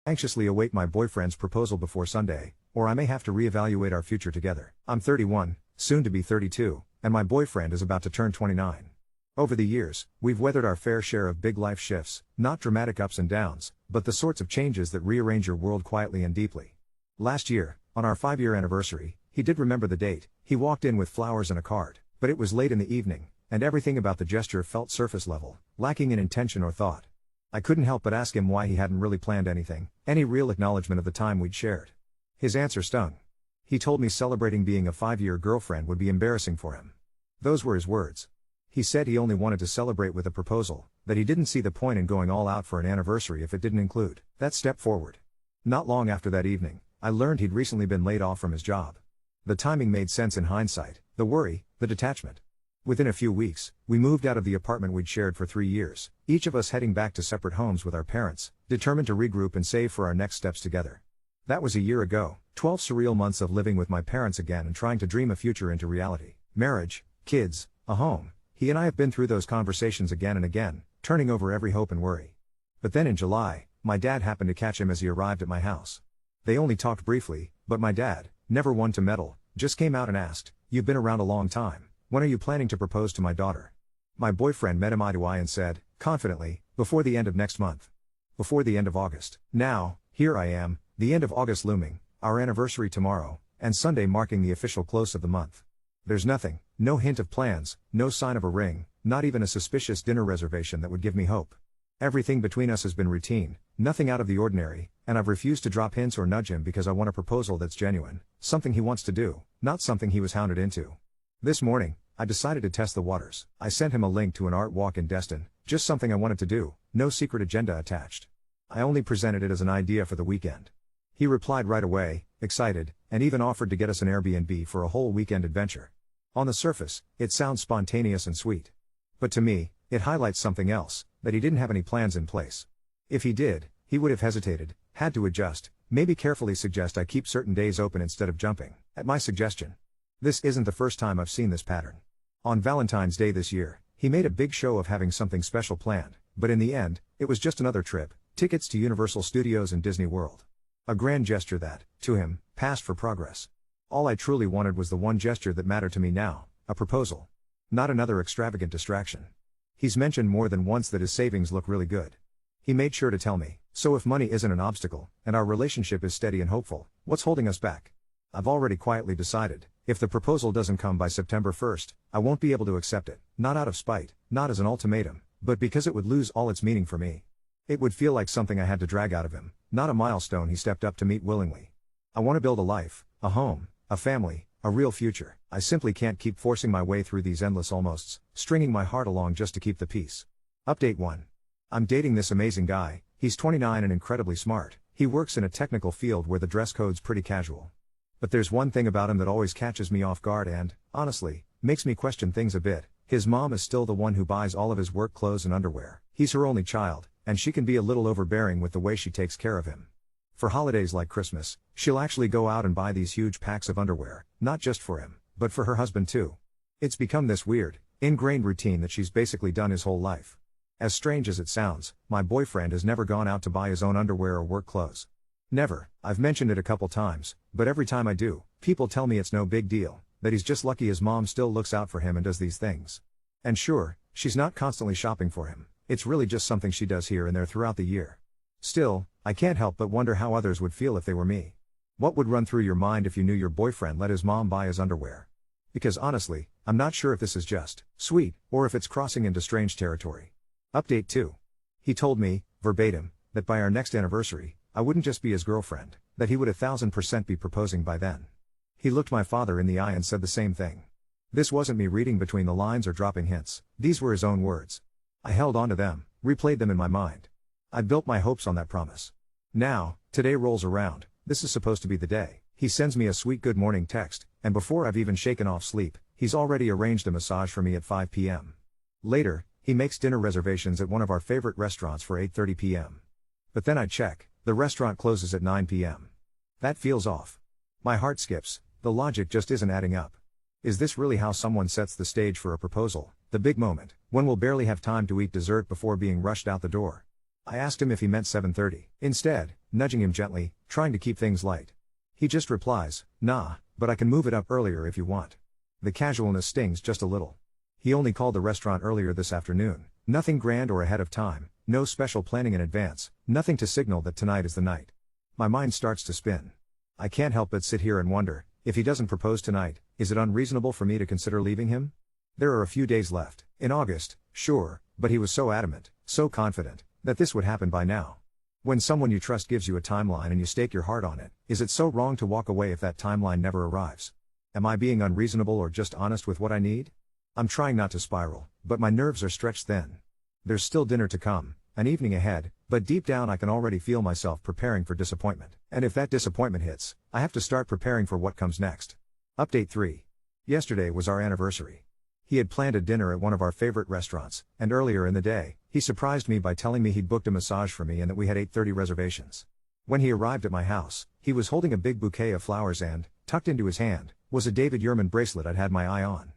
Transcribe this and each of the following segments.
Anxiously await my boyfriend's proposal before Sunday, or I may have to reevaluate our future together. I'm 31, soon to be 32, and my boyfriend is about to turn 29. Over the years, we've weathered our fair share of big life shifts, not dramatic ups and downs, but the sorts of changes that rearrange your world quietly and deeply. Last year, on our 5-year anniversary, he did remember the date. He walked in with flowers and a card, but it was late in the evening, and everything about the gesture felt surface level, lacking in intention or thought. I couldn't help but ask him why he hadn't really planned anything, any real acknowledgement of the time we'd shared. His answer stung. He told me celebrating being a 5-year girlfriend would be embarrassing for him. Those were his words. He said he only wanted to celebrate with a proposal, that he didn't see the point in going all out for an anniversary if it didn't include that step forward. Not long after that evening, I learned he'd recently been laid off from his job. The timing made sense in hindsight, the worry, the detachment. Within a few weeks, we moved out of the apartment we'd shared for 3 years, each of us heading back to separate homes with our parents, determined to regroup and save for our next steps together. That was a year ago, 12 surreal months of living with my parents again and trying to dream a future into reality. Marriage, kids, a home. He and I have been through those conversations again and again, turning over every hope and worry. But then in July, my dad happened to catch him as he arrived at my house. They only talked briefly, but my dad, never one to meddle, just came out and asked, "You've been around a long time. When are you planning to propose to my daughter?" My boyfriend met him eye to eye and said, confidently, "Before the end of next month. Before the end of August." Now, here I am, the end of August looming, our anniversary tomorrow, and Sunday marking the official close of the month. There's nothing, no hint of plans, no sign of a ring, not even a suspicious dinner reservation that would give me hope. Everything between us has been routine, nothing out of the ordinary, and I've refused to drop hints or nudge him because I want a proposal that's genuine, something he wants to do, not something he was hounded into. This morning, I decided to test the waters. I sent him a link to an art walk in Destin, just something I wanted to do, no secret agenda attached. I only presented it as an idea for the weekend. He replied right away, excited, and even offered to get us an Airbnb for a whole weekend adventure. On the surface, it sounds spontaneous and sweet. But to me, it highlights something else, that he didn't have any plans in place. If he did, he would have hesitated, had to adjust, maybe carefully suggest I keep certain days open instead of jumping at my suggestion. This isn't the first time I've seen this pattern. On Valentine's Day this year, he made a big show of having something special planned, but in the end, it was just another trip, tickets to Universal Studios and Disney World. A grand gesture that, to him, passed for progress. All I truly wanted was the one gesture that mattered to me now, a proposal. Not another extravagant distraction. He's mentioned more than once that his savings look really good. He made sure to tell me, so if money isn't an obstacle, and our relationship is steady and hopeful, what's holding us back? I've already quietly decided, if the proposal doesn't come by September 1st, I won't be able to accept it, not out of spite, not as an ultimatum, but because it would lose all its meaning for me. It would feel like something I had to drag out of him, not a milestone he stepped up to meet willingly. I want to build a life, a home, a family, a real future. I simply can't keep forcing my way through these endless almosts, stringing my heart along just to keep the peace. Update 1. I'm dating this amazing guy. He's 29 and incredibly smart. He works in a technical field where the dress code's pretty casual. But there's one thing about him that always catches me off guard and, honestly, makes me question things a bit. His mom is still the one who buys all of his work clothes and underwear. He's her only child, and she can be a little overbearing with the way she takes care of him. For holidays like Christmas, she'll actually go out and buy these huge packs of underwear, not just for him, but for her husband too. It's become this weird, ingrained routine that she's basically done his whole life. As strange as it sounds, my boyfriend has never gone out to buy his own underwear or work clothes. Never. I've mentioned it a couple times, but every time I do, people tell me it's no big deal, that he's just lucky his mom still looks out for him and does these things. And sure, she's not constantly shopping for him, it's really just something she does here and there throughout the year. Still, I can't help but wonder how others would feel if they were me. What would run through your mind if you knew your boyfriend let his mom buy his underwear? Because honestly, I'm not sure if this is just sweet, or if it's crossing into strange territory. Update 2. He told me, verbatim, that by our next anniversary, I wouldn't just be his girlfriend, that he would 1000% be proposing by then. He looked my father in the eye and said the same thing. This wasn't me reading between the lines or dropping hints, these were his own words. I held on to them, replayed them in my mind. I built my hopes on that promise. Now, today rolls around, this is supposed to be the day. He sends me a sweet good morning text, and before I've even shaken off sleep, he's already arranged a massage for me at 5 p.m. Later, he makes dinner reservations at one of our favorite restaurants for 8:30 p.m. But then I check, the restaurant closes at 9 p.m. That feels off. My heart skips, the logic just isn't adding up. Is this really how someone sets the stage for a proposal, the big moment, when we'll barely have time to eat dessert before being rushed out the door? I asked him if he meant 7:30. Instead, nudging him gently, trying to keep things light. He just replies, "Nah, but I can move it up earlier if you want." The casualness stings just a little. He only called the restaurant earlier this afternoon, nothing grand or ahead of time, no special planning in advance, nothing to signal that tonight is the night. My mind starts to spin. I can't help but sit here and wonder, if he doesn't propose tonight, is it unreasonable for me to consider leaving him? There are a few days left, in August, sure, but he was so adamant, so confident, that this would happen by now. When someone you trust gives you a timeline and you stake your heart on it, is it so wrong to walk away if that timeline never arrives? Am I being unreasonable or just honest with what I need? I'm trying not to spiral, but my nerves are stretched thin. There's still dinner to come, an evening ahead, but deep down I can already feel myself preparing for disappointment. And if that disappointment hits, I have to start preparing for what comes next. Update 3. Yesterday was our anniversary. He had planned a dinner at one of our favorite restaurants, and earlier in the day, he surprised me by telling me he'd booked a massage for me and that we had 8:30 reservations. When he arrived at my house, he was holding a big bouquet of flowers and, tucked into his hand, was a David Yurman bracelet I'd had my eye on.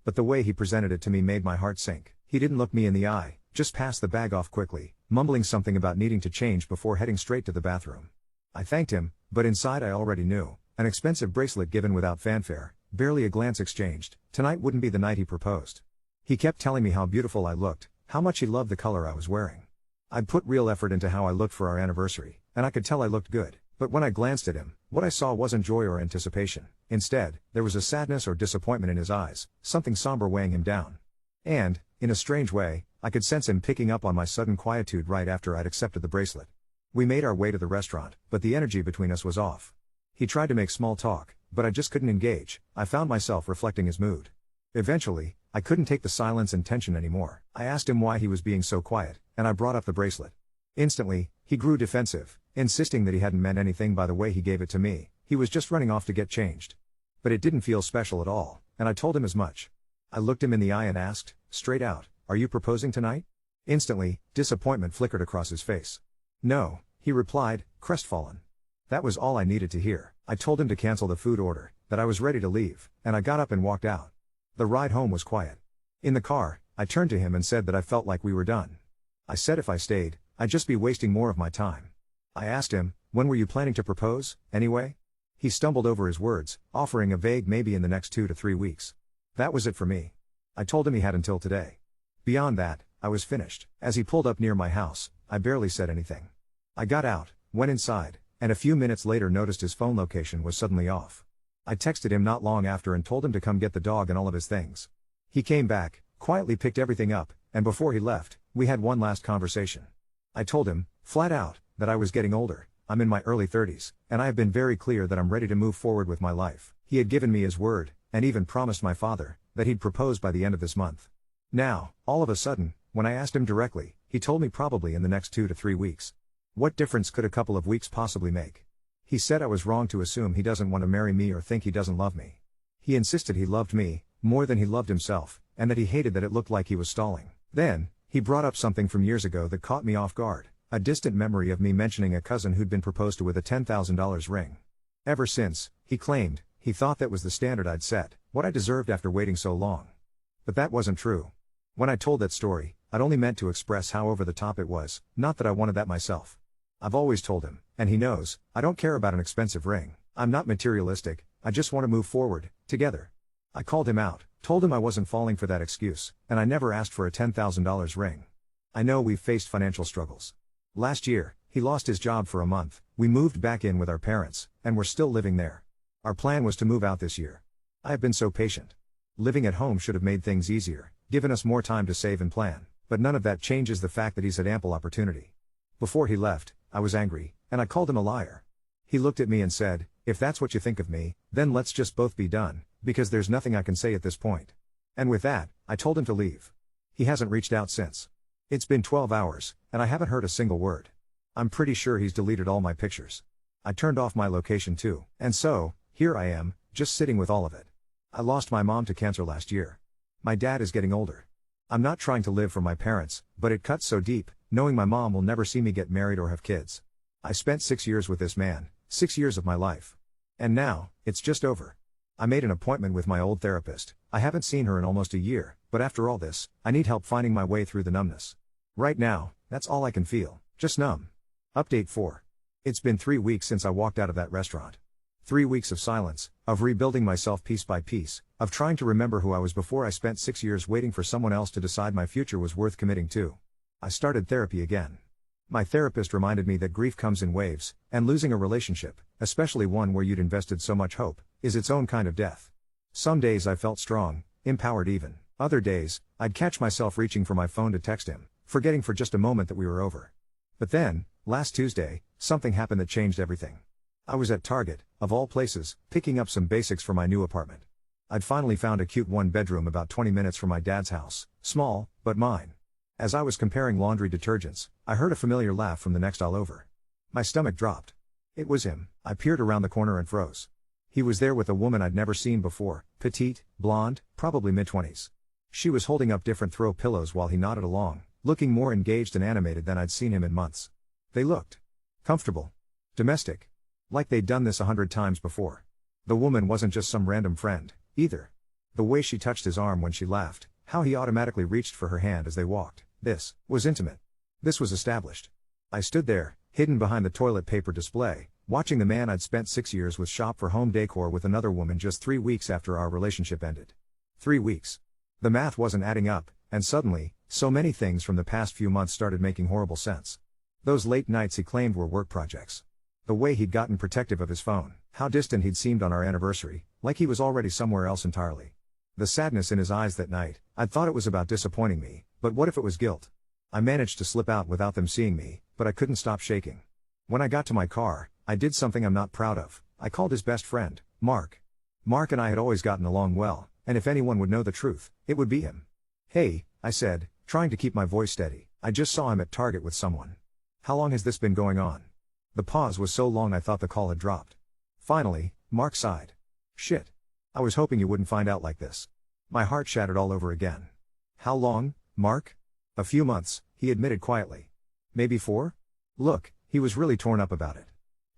But the way he presented it to me made my heart sink. He didn't look me in the eye, just passed the bag off quickly, mumbling something about needing to change before heading straight to the bathroom. I thanked him, but inside I already knew, an expensive bracelet given without fanfare, barely a glance exchanged, tonight wouldn't be the night he proposed. He kept telling me how beautiful I looked, how much he loved the color I was wearing. I'd put real effort into how I looked for our anniversary, and I could tell I looked good, but when I glanced at him, what I saw wasn't joy or anticipation. Instead, there was a sadness or disappointment in his eyes, something somber weighing him down. And, in a strange way, I could sense him picking up on my sudden quietude right after I'd accepted the bracelet. We made our way to the restaurant, but the energy between us was off. He tried to make small talk, but I just couldn't engage. I found myself reflecting his mood. Eventually, I couldn't take the silence and tension anymore. I asked him why he was being so quiet, and I brought up the bracelet. Instantly, he grew defensive, insisting that he hadn't meant anything by the way he gave it to me. He was just running off to get changed. But it didn't feel special at all, and I told him as much. I looked him in the eye and asked, straight out, "Are you proposing tonight?" Instantly, disappointment flickered across his face. "No," he replied, crestfallen. That was all I needed to hear. I told him to cancel the food order, that I was ready to leave, and I got up and walked out. The ride home was quiet. In the car, I turned to him and said that I felt like we were done. I said if I stayed, I'd just be wasting more of my time. I asked him, when were you planning to propose, anyway? He stumbled over his words, offering a vague maybe in the next 2 to 3 weeks. That was it for me. I told him he had until today. Beyond that, I was finished. As he pulled up near my house, I barely said anything. I got out, went inside, and a few minutes later noticed his phone location was suddenly off. I texted him not long after and told him to come get the dog and all of his things. He came back, quietly picked everything up, and before he left, we had one last conversation. I told him, flat out, that I was getting older, I'm in my early 30s, and I have been very clear that I'm ready to move forward with my life. He had given me his word, and even promised my father, that he'd propose by the end of this month. Now, all of a sudden, when I asked him directly, he told me probably in the next 2 to 3 weeks. What difference could a couple of weeks possibly make? He said I was wrong to assume he doesn't want to marry me or think he doesn't love me. He insisted he loved me, more than he loved himself, and that he hated that it looked like he was stalling. Then, he brought up something from years ago that caught me off guard, a distant memory of me mentioning a cousin who'd been proposed to with a $10,000 ring. Ever since, he claimed, he thought that was the standard I'd set, what I deserved after waiting so long. But that wasn't true. When I told that story, I'd only meant to express how over the top it was, not that I wanted that myself. I've always told him, and he knows, I don't care about an expensive ring. I'm not materialistic, I just want to move forward, together. I called him out, told him I wasn't falling for that excuse, and I never asked for a $10,000 ring. I know we've faced financial struggles. Last year, he lost his job for a month, we moved back in with our parents, and we're still living there. Our plan was to move out this year. I have been so patient. Living at home should have made things easier, given us more time to save and plan, but none of that changes the fact that he's had ample opportunity. Before he left, I was angry, and I called him a liar. He looked at me and said, if that's what you think of me, then let's just both be done, because there's nothing I can say at this point. And with that, I told him to leave. He hasn't reached out since. It's been 12 hours, and I haven't heard a single word. I'm pretty sure he's deleted all my pictures. I turned off my location too, and so, here I am, just sitting with all of it. I lost my mom to cancer last year. My dad is getting older. I'm not trying to live for my parents, but it cuts so deep, knowing my mom will never see me get married or have kids. I spent 6 years with this man, 6 years of my life. And now, it's just over. I made an appointment with my old therapist. I haven't seen her in almost a year, but after all this, I need help finding my way through the numbness. Right now, that's all I can feel, just numb. Update 4. It's been 3 weeks since I walked out of that restaurant. 3 weeks of silence, of rebuilding myself piece by piece, of trying to remember who I was before I spent 6 years waiting for someone else to decide my future was worth committing to. I started therapy again. My therapist reminded me that grief comes in waves, and losing a relationship, especially one where you'd invested so much hope, is its own kind of death. Some days I felt strong, empowered even. Other days, I'd catch myself reaching for my phone to text him, forgetting for just a moment that we were over. But then, last Tuesday, something happened that changed everything. I was at Target, of all places, picking up some basics for my new apartment. I'd finally found a cute one-bedroom about 20 minutes from my dad's house, small, but mine. As I was comparing laundry detergents, I heard a familiar laugh from the next aisle over. My stomach dropped. It was him. I peered around the corner and froze. He was there with a woman I'd never seen before, petite, blonde, probably mid-20s. She was holding up different throw pillows while he nodded along, looking more engaged and animated than I'd seen him in months. They looked comfortable. Domestic. Like they'd done this 100 times before. The woman wasn't just some random friend, either. The way she touched his arm when she laughed, how he automatically reached for her hand as they walked, this was intimate. This was established. I stood there, hidden behind the toilet paper display, watching the man I'd spent 6 years with shop for home decor with another woman just 3 weeks after our relationship ended. 3 weeks. The math wasn't adding up, and suddenly, so many things from the past few months started making horrible sense. Those late nights he claimed were work projects. The way he'd gotten protective of his phone, how distant he'd seemed on our anniversary, like he was already somewhere else entirely. The sadness in his eyes that night, I'd thought it was about disappointing me, but what if it was guilt? I managed to slip out without them seeing me, but I couldn't stop shaking. When I got to my car, I did something I'm not proud of. I called his best friend, Mark. Mark and I had always gotten along well, and if anyone would know the truth, it would be him. "Hey," I said, trying to keep my voice steady, "I just saw him at Target with someone. How long has this been going on?" The pause was so long I thought the call had dropped. Finally, Mark sighed. "Shit. I was hoping you wouldn't find out like this." My heart shattered all over again. "How long, Mark?" "A few months," he admitted quietly. "Maybe 4? Look, he was really torn up about it.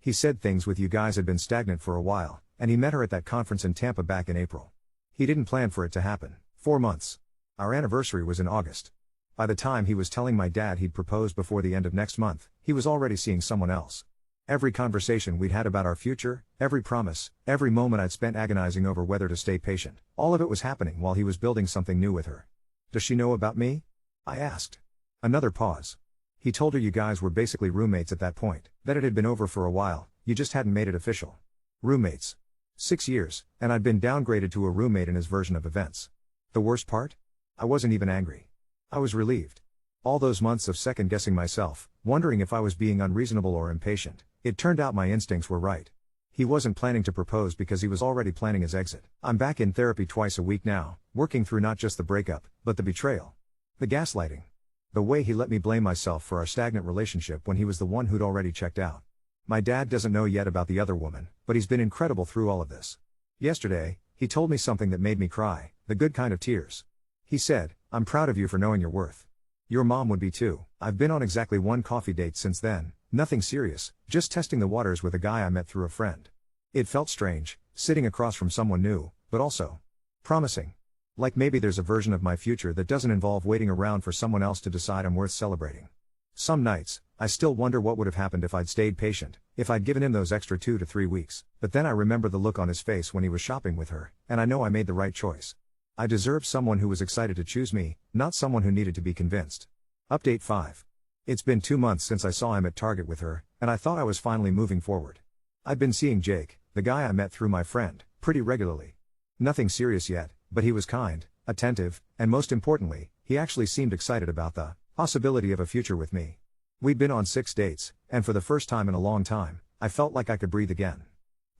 He said things with you guys had been stagnant for a while, and he met her at that conference in Tampa back in April. He didn't plan for it to happen. 4 months. Our anniversary was in August. By the time he was telling my dad he'd propose before the end of next month, he was already seeing someone else. Every conversation we'd had about our future, every promise, every moment I'd spent agonizing over whether to stay patient, all of it was happening while he was building something new with her. "Does she know about me?" I asked. Another pause. "He told her you guys were basically roommates at that point, that it had been over for a while, you just hadn't made it official." Roommates. 6 years, and I'd been downgraded to a roommate in his version of events. The worst part? I wasn't even angry. I was relieved. All those months of second-guessing myself, wondering if I was being unreasonable or impatient, it turned out my instincts were right. He wasn't planning to propose because he was already planning his exit. I'm back in therapy twice a week now, working through not just the breakup, but the betrayal. The gaslighting. The way he let me blame myself for our stagnant relationship when he was the one who'd already checked out. My dad doesn't know yet about the other woman, but he's been incredible through all of this. Yesterday, he told me something that made me cry, the good kind of tears. He said, "I'm proud of you for knowing your worth. Your mom would be too." I've been on exactly one coffee date since then, nothing serious, just testing the waters with a guy I met through a friend. It felt strange, sitting across from someone new, but also promising. Like maybe there's a version of my future that doesn't involve waiting around for someone else to decide I'm worth celebrating. Some nights, I still wonder what would have happened if I'd stayed patient, if I'd given him those extra 2 to 3 weeks, but then I remember the look on his face when he was shopping with her, and I know I made the right choice. I deserve someone who was excited to choose me, not someone who needed to be convinced. Update 5. It's been 2 months since I saw him at Target with her, and I thought I was finally moving forward. I'd been seeing Jake, the guy I met through my friend, pretty regularly. Nothing serious yet, but he was kind, attentive, and most importantly, he actually seemed excited about the possibility of a future with me. We'd been on 6 dates, and for the first time in a long time, I felt like I could breathe again.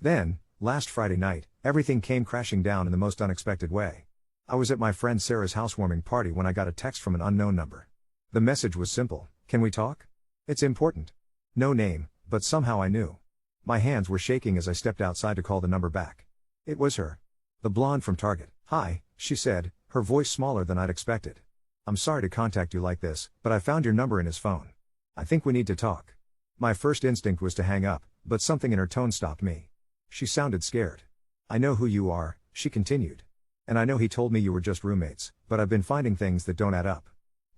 Then, last Friday night, everything came crashing down in the most unexpected way. I was at my friend Sarah's housewarming party when I got a text from an unknown number. The message was simple: "Can we talk? It's important." No name, but somehow I knew. My hands were shaking as I stepped outside to call the number back. It was her. The blonde from Target. "Hi," she said, her voice smaller than I'd expected. "I'm sorry to contact you like this, but I found your number in his phone. I think we need to talk." My first instinct was to hang up, but something in her tone stopped me. She sounded scared. "I know who you are," she continued. "And I know he told me you were just roommates, but I've been finding things that don't add up.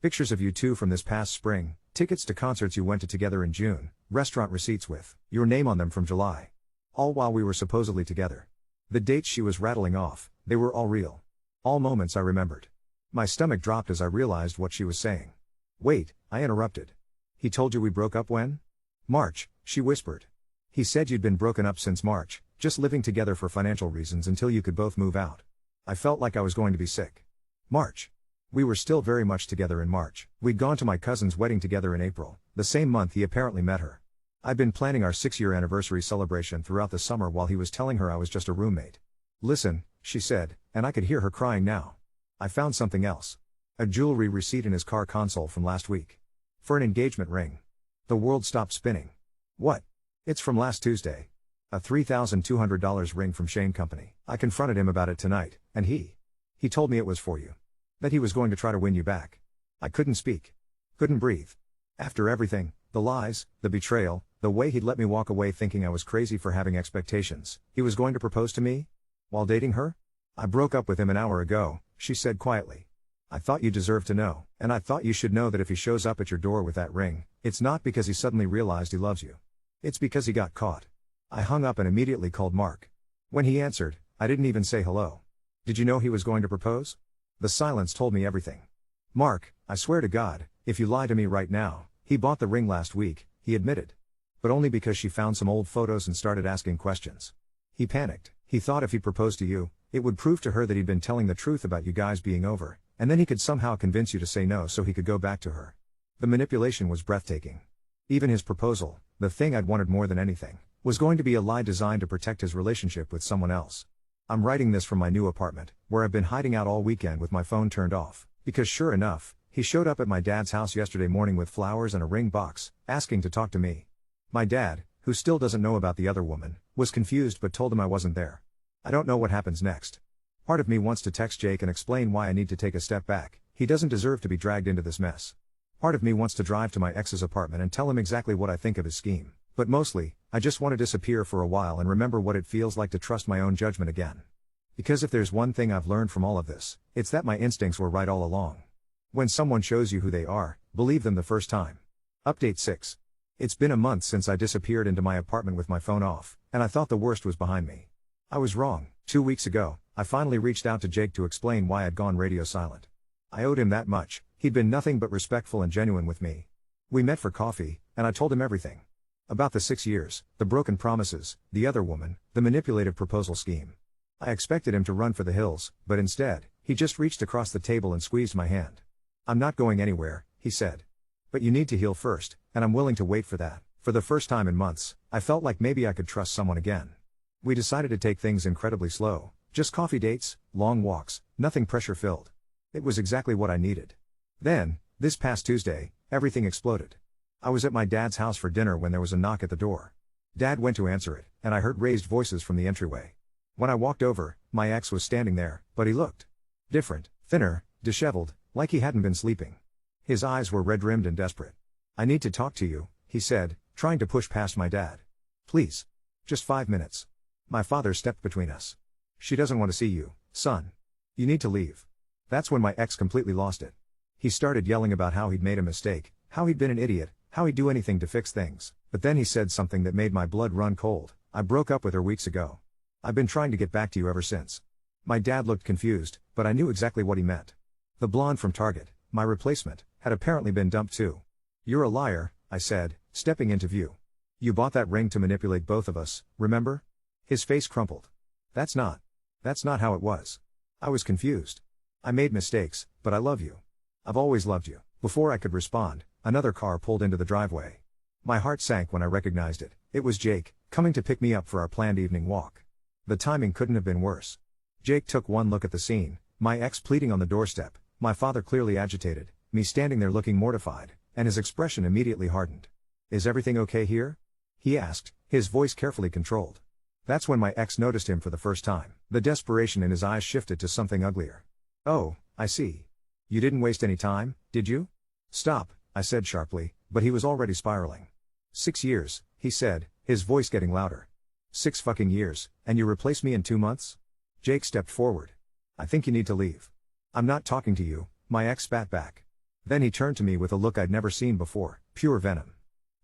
Pictures of you two from this past spring, Tickets to concerts you went to together in June, restaurant receipts with your name on them from July. All while we were supposedly together. The dates she was rattling off, they were all real. All moments I remembered. My stomach dropped as I realized what she was saying. Wait, I interrupted. He told you we broke up when? March, she whispered. He said you'd been broken up since March, just living together for financial reasons until you could both move out. I felt like I was going to be sick. March. We were still very much together in March. We'd gone to my cousin's wedding together in April, the same month he apparently met her. I'd been planning our 6-year anniversary celebration throughout the summer while he was telling her I was just a roommate. Listen, she said, and I could hear her crying now. I found something else. A jewelry receipt in his car console from last week. For an engagement ring. The world stopped spinning. What? It's from last Tuesday. A $3,200 ring from Shane Company. I confronted him about it tonight, and he told me it was for you. That he was going to try to win you back. I couldn't speak. Couldn't breathe. After everything, the lies, the betrayal, the way he'd let me walk away thinking I was crazy for having expectations, he was going to propose to me? While dating her? I broke up with him an hour ago, she said quietly. I thought you deserved to know, and I thought you should know that if he shows up at your door with that ring, it's not because he suddenly realized he loves you. It's because he got caught. I hung up and immediately called Mark. When he answered, I didn't even say hello. Did you know he was going to propose? The silence told me everything. Mark, I swear to God, if you lie to me right now, he bought the ring last week, he admitted. But only because she found some old photos and started asking questions. He panicked. He thought if he proposed to you, it would prove to her that he'd been telling the truth about you guys being over, and then he could somehow convince you to say no so he could go back to her. The manipulation was breathtaking. Even his proposal, the thing I'd wanted more than anything, was going to be a lie designed to protect his relationship with someone else. I'm writing this from my new apartment, where I've been hiding out all weekend with my phone turned off, because sure enough, he showed up at my dad's house yesterday morning with flowers and a ring box, asking to talk to me. My dad, who still doesn't know about the other woman, was confused but told him I wasn't there. I don't know what happens next. Part of me wants to text Jake and explain why I need to take a step back. He doesn't deserve to be dragged into this mess. Part of me wants to drive to my ex's apartment and tell him exactly what I think of his scheme. But mostly, I just want to disappear for a while and remember what it feels like to trust my own judgment again. Because if there's one thing I've learned from all of this, it's that my instincts were right all along. When someone shows you who they are, believe them the first time. Update 6. It's been a month since I disappeared into my apartment with my phone off, and I thought the worst was behind me. I was wrong. 2 weeks ago, I finally reached out to Jake to explain why I'd gone radio silent. I owed him that much. He'd been nothing but respectful and genuine with me. We met for coffee, and I told him everything. About the 6 years, the broken promises, the other woman, the manipulative proposal scheme. I expected him to run for the hills, but instead, he just reached across the table and squeezed my hand. I'm not going anywhere, he said. But you need to heal first, and I'm willing to wait for that. For the first time in months, I felt like maybe I could trust someone again. We decided to take things incredibly slow, just coffee dates, long walks, nothing pressure-filled. It was exactly what I needed. Then, this past Tuesday, everything exploded. I was at my dad's house for dinner when there was a knock at the door. Dad went to answer it, and I heard raised voices from the entryway. When I walked over, my ex was standing there, but he looked different, thinner, disheveled, like he hadn't been sleeping. His eyes were red-rimmed and desperate. I need to talk to you, he said, trying to push past my dad. Please. Just 5 minutes. My father stepped between us. She doesn't want to see you, son. You need to leave. That's when my ex completely lost it. He started yelling about how he'd made a mistake, how he'd been an idiot, how he'd do anything to fix things, but then he said something that made my blood run cold. I broke up with her weeks ago. I've been trying to get back to you ever since. My dad looked confused, but I knew exactly what he meant. The blonde from Target, my replacement, had apparently been dumped too. You're a liar, I said, stepping into view. You bought that ring to manipulate both of us, remember? His face crumpled. That's not how it was. I was confused. I made mistakes, but I love you. I've always loved you. Before I could respond, another car pulled into the driveway. My heart sank when I recognized it. It was Jake, coming to pick me up for our planned evening walk. The timing couldn't have been worse. Jake took one look at the scene, my ex pleading on the doorstep, my father clearly agitated, me standing there looking mortified, and his expression immediately hardened. Is everything okay here? He asked, his voice carefully controlled. That's when my ex noticed him for the first time. The desperation in his eyes shifted to something uglier. Oh, I see. You didn't waste any time, did you? Stop, I said sharply, but he was already spiraling. 6 years, he said, his voice getting louder. 6 fucking years, and you replace me in 2 months? Jake stepped forward. I think you need to leave. I'm not talking to you, my ex spat back. Then he turned to me with a look I'd never seen before, pure venom.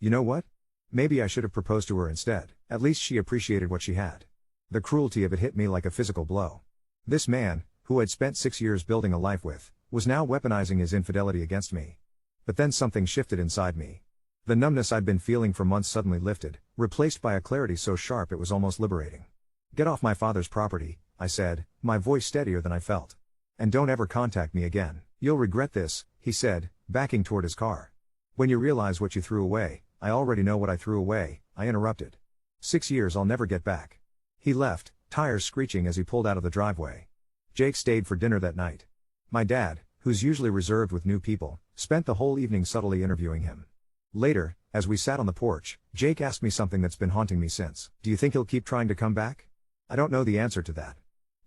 You know what? Maybe I should have proposed to her instead, at least she appreciated what she had. The cruelty of it hit me like a physical blow. This man, who I'd spent 6 years building a life with, was now weaponizing his infidelity against me. But then something shifted inside me. The numbness I'd been feeling for months suddenly lifted, replaced by a clarity so sharp it was almost liberating. Get off my father's property, I said, my voice steadier than I felt. And don't ever contact me again. You'll regret this, he said, backing toward his car. When you realize what you threw away, I already know what I threw away, I interrupted. 6 years I'll never get back. He left, tires screeching as he pulled out of the driveway. Jake stayed for dinner that night. My dad, who's usually reserved with new people, spent the whole evening subtly interviewing him. Later, as we sat on the porch, Jake asked me something that's been haunting me since. Do you think he'll keep trying to come back? I don't know the answer to that.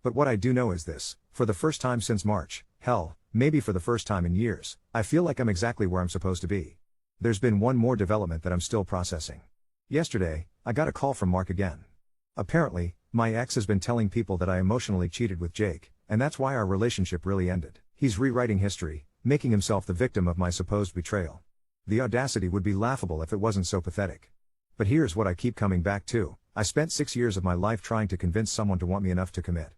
But what I do know is this, for the first time since March, hell, maybe for the first time in years, I feel like I'm exactly where I'm supposed to be. There's been one more development that I'm still processing. Yesterday, I got a call from Mark again. Apparently, my ex has been telling people that I emotionally cheated with Jake, and that's why our relationship really ended. He's rewriting history, making himself the victim of my supposed betrayal. The audacity would be laughable if it wasn't so pathetic. But here's what I keep coming back to, I spent 6 years of my life trying to convince someone to want me enough to commit.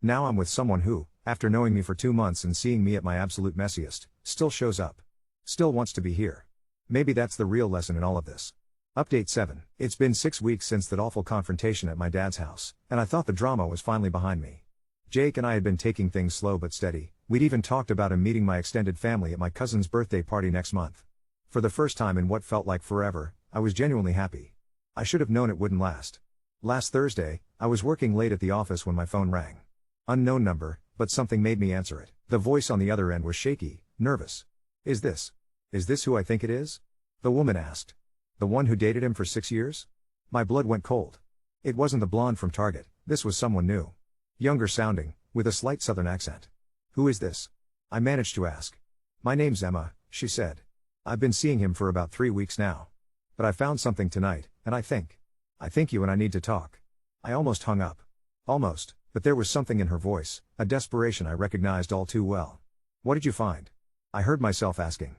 Now I'm with someone who, after knowing me for 2 months and seeing me at my absolute messiest, still shows up. Still wants to be here. Maybe that's the real lesson in all of this. Update 7. It's been 6 weeks since that awful confrontation at my dad's house, and I thought the drama was finally behind me. Jake and I had been taking things slow but steady. We'd even talked about him meeting my extended family at my cousin's birthday party next month. For the first time in what felt like forever, I was genuinely happy. I should have known it wouldn't last. Last Thursday, I was working late at the office when my phone rang. Unknown number, but something made me answer it. The voice on the other end was shaky, nervous. Is this who I think it is? The woman asked. The one who dated him for 6 years? My blood went cold. It wasn't the blonde from Target, this was someone new. Younger sounding, with a slight southern accent. Who is this? I managed to ask. My name's Emma, she said. I've been seeing him for about 3 weeks now. But I found something tonight, and I think you and I need to talk. I almost hung up. Almost. But there was something in her voice, a desperation I recognized all too well. What did you find? I heard myself asking.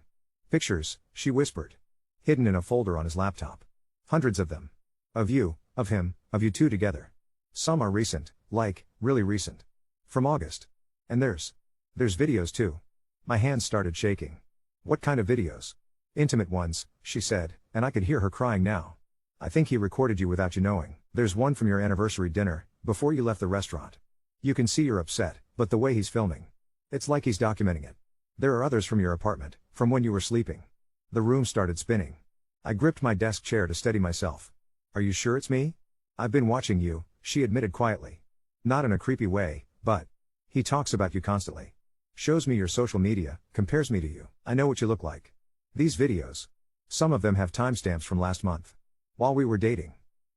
Pictures, she whispered. Hidden in a folder on his laptop. Hundreds of them. Of you, of him, of you two together. Some are recent, like, really recent. From August. And there's videos too. My hands started shaking. What kind of videos? Intimate ones, she said, and I could hear her crying now. I think he recorded you without you knowing. There's one from your anniversary dinner, before you left the restaurant. You can see you're upset, but the way he's filming. It's like he's documenting it. There are others from your apartment, from when you were sleeping. The room started spinning. I gripped my desk chair to steady myself. Are you sure it's me? I've been watching you, she admitted quietly. Not in a creepy way, but he talks about you constantly. Shows me your social media, compares me to you. I know what you look like. These videos. Some of them have timestamps from last month. While we were dating.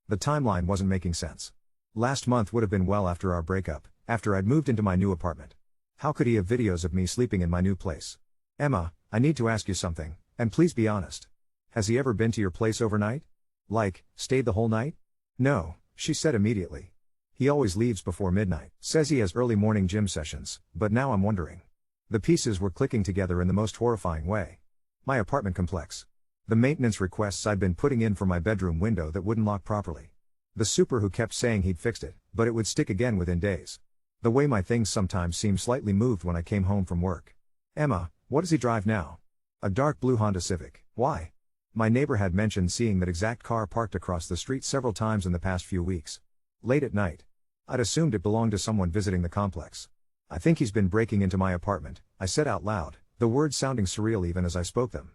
The timeline wasn't making sense. Last month would have been well after our breakup, after I'd moved into my new apartment. How could he have videos of me sleeping in my new place? Emma, I need to ask you something, and please be honest. Has he ever been to your place overnight? Like, stayed the whole night? No, she said immediately. He always leaves before midnight. Says he has early morning gym sessions, but now I'm wondering. The pieces were clicking together in the most horrifying way. My apartment complex. The maintenance requests I'd been putting in for my bedroom window that wouldn't lock properly. The super who kept saying he'd fixed it, but it would stick again within days. The way my things sometimes seemed slightly moved when I came home from work. Emma, what does he drive now? A dark blue Honda Civic. Why? My neighbor had mentioned seeing that exact car parked across the street several times in the past few weeks. Late at night. I'd assumed it belonged to someone visiting the complex. I think he's been breaking into my apartment, I said out loud, the words sounding surreal even as I spoke them.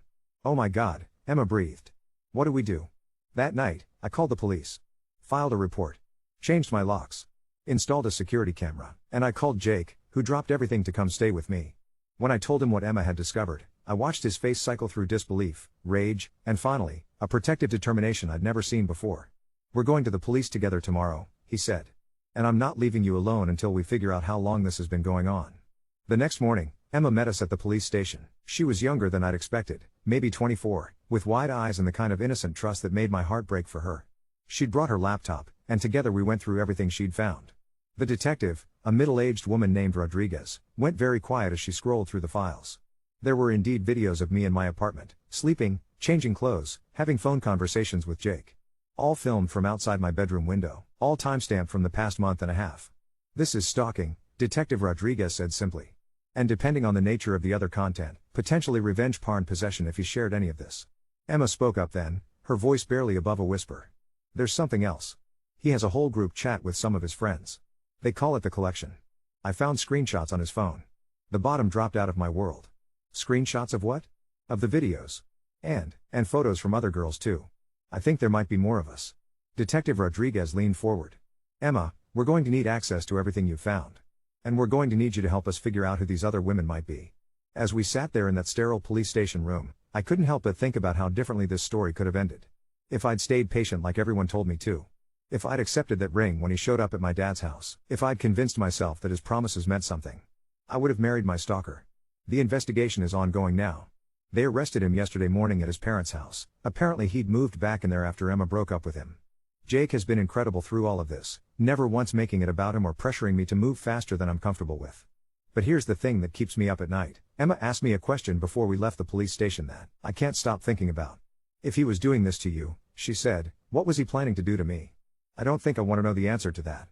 Oh my God, Emma breathed. What do we do? That night, I called the police. Filed a report. Changed my locks. Installed a security camera, and I called Jake, who dropped everything to come stay with me. When I told him what Emma had discovered, I watched his face cycle through disbelief, rage, and finally, a protective determination I'd never seen before. We're going to the police together tomorrow, he said. And I'm not leaving you alone until we figure out how long this has been going on. The next morning, Emma met us at the police station. She was younger than I'd expected, maybe 24, with wide eyes and the kind of innocent trust that made my heart break for her. She'd brought her laptop, and together we went through everything she'd found. The detective, a middle-aged woman named Rodriguez, went very quiet as she scrolled through the files. There were indeed videos of me in my apartment, sleeping, changing clothes, having phone conversations with Jake. All filmed from outside my bedroom window, all timestamped from the past month and a half. This is stalking, Detective Rodriguez said simply. And depending on the nature of the other content, potentially revenge porn possession if he shared any of this. Emma spoke up then, her voice barely above a whisper. There's something else. He has a whole group chat with some of his friends. They call it the collection. I found screenshots on his phone. The bottom dropped out of my world. Screenshots of what? Of the videos. And photos from other girls too. I think there might be more of us. Detective Rodriguez leaned forward. Emma, we're going to need access to everything you've found. And we're going to need you to help us figure out who these other women might be. As we sat there in that sterile police station room, I couldn't help but think about how differently this story could have ended. If I'd stayed patient like everyone told me to. If I'd accepted that ring when he showed up at my dad's house. If I'd convinced myself that his promises meant something. I would have married my stalker. The investigation is ongoing now. They arrested him yesterday morning at his parents' house. Apparently he'd moved back in there after Emma broke up with him. Jake has been incredible through all of this, never once making it about him or pressuring me to move faster than I'm comfortable with. But here's the thing that keeps me up at night. Emma asked me a question before we left the police station that I can't stop thinking about. If he was doing this to you, she said, what was he planning to do to me? I don't think I want to know the answer to that.